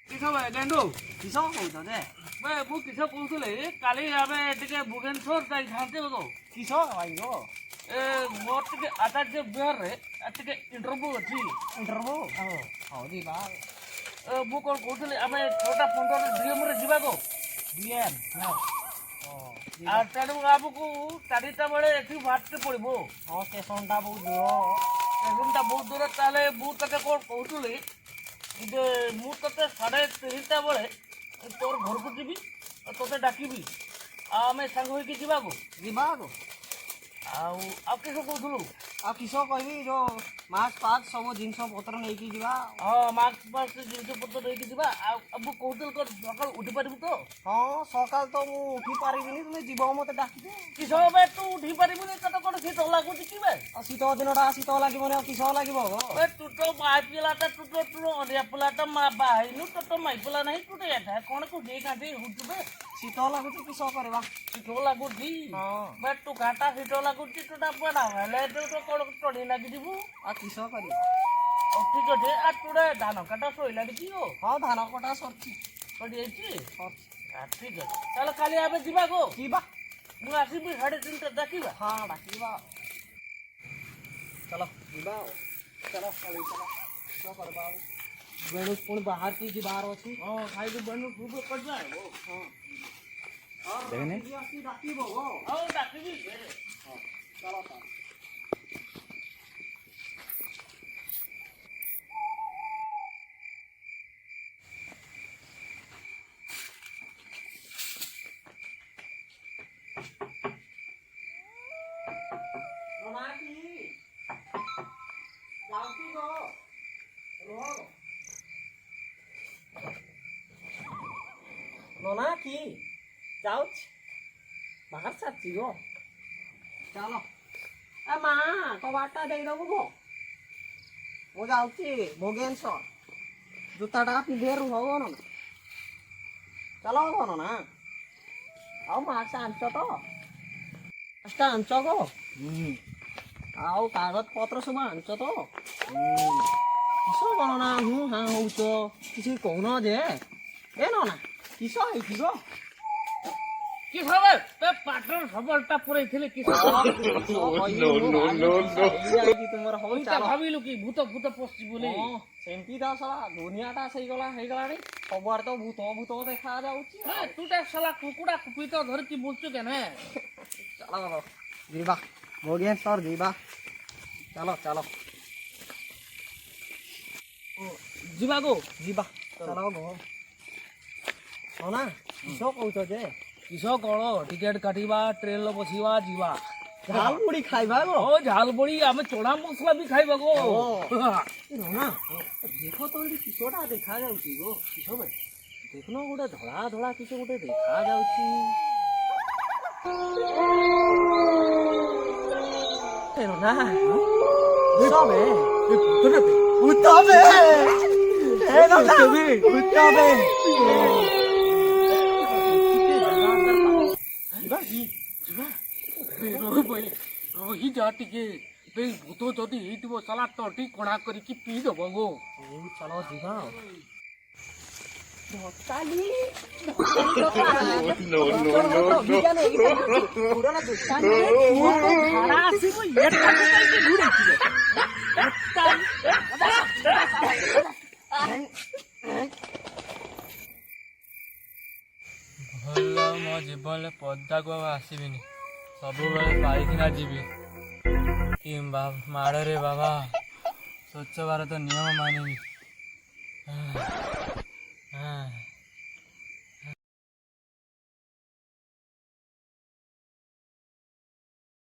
किस भाई गेंडू किस कौच जे मैं मु किस कहूले काली आमे टिके भुवनेश्वर जाई थांते हो किस भाई गो ए मोर टिके आचार्य बिहार रे टिके इंटरव्यू अछि इंटरव्यू हां जीवा मु कोन कहूले आमे 6:15 डीएम रे जीवा गो डीएम हां आ तेणु आपको 4टा बेले एठी बाटते पड़बो हां स्टेशन टा बहुत दूर स्टेशन टा बहुत दूर ताले मु तके कोन कहूले जे मु तते 3:30 बेले तोर घर को जीबी तोते डाकीबी आमे संग होई के जीवा गो आ किस कहूलु आ किस कहबी जो मास्क पाक सब जिनस पत्र नहीं की जीवा हाँ मास्क पास्क जिनस पत्र नहीं की जीवा अब कहूल कर सकाल उठी पारिबु तो हाँ सकाल तो मु उठी पारिबिनी तुमे जीव मते डाकी दे किस बे तू उठी पारिबुनी तते कोन शीत लागुची कि बे शीत दिनटा शीत लागिबो किस लागिबो बे तू तो माई पिलाटा तू अरिया पिलाटा मा बाहिनु तो माई पिला नहीं तू तो एठा कोन को दे काटे हुचु बे शीत लागुची किस करबा शीत लागुची हां बे तू काटा शीत लागुची तो बड़ा हेले तो कोन टडी लागी दिबु आ किस करी ठीक अच्छे आ तोड़े धान काटा सोइला कि हो हाँ धान कटा सरची सरी जाइए ठीक है चलो काली आबे जीवा गो जीवा मु आसीबी 3:30 डाकिबा हाँ डाकिबा चलो जीवा चलो काली चलो क्या करबा गणेश पुण बाहर की जीवार अछि हां खाई के बनू खूब कर जाए वो हां और देखने डाकिबो वो हां डाकिबी हां चलो चलो नोना की जाउच बाहर साची गो चलो ए माँ कबाटा दे दबो गो मु जाउची भोगेश्वर जूताटा पिंधे रुहो न चलो गो ना आउ मार्क्स आंचो तो मार्क्सटा आंचो गो आउ कागज पत्र सब आंचो तो किसो गणना हूँ हाँ हूँ किसी कौन जे ए ना किसो है गो कि खबर ते पाटन खबरटा पुरै थिले कि नो नो नो नो तुमर हो ता भाबिलु कि भूत भूत पस्छि बोले सेमती दा साला दुनियाटा सही गला रे खबर तो भूत देखा जाउची ए तूटा साला कुकुडा कुपी तो धर कि बोलछु केने चलो जीवा भोगेश्वर जीवा चलो चलो जीवा गो जीवा चलो गो सोना किसो कहउछ जे किसो कळो टिकेट काटिबा ट्रेन लो बसिबा जीवा झाल मुड़ी खाइबा गो ओ झाल बड़ी आमे चोड़ा मसला भी खाइबा गो ना देखो तो ये किसोटा देखा जाउची गो किसो भाई देखनो गोटे धड़ा धड़ा किसो गोटे देखा जाउची ए ना भूतबे भूतबे ए ना भूतबे रही जा टिके भूत जदि हेइतिबो साला टटी कणा करिकी पी दबो गो चलो जीवा नो नो नो ଭଲ ମୋ ଜୀବନରେ ପଦାକୁ ଆଉ ଆସିବିନି ସବୁବେଳେ ପାଇକିନା ଯିବି କି ମାଡ଼ରେ ବାବା ସ୍ୱଚ୍ଛ ଭାରତ ନିୟମ ମାନିବି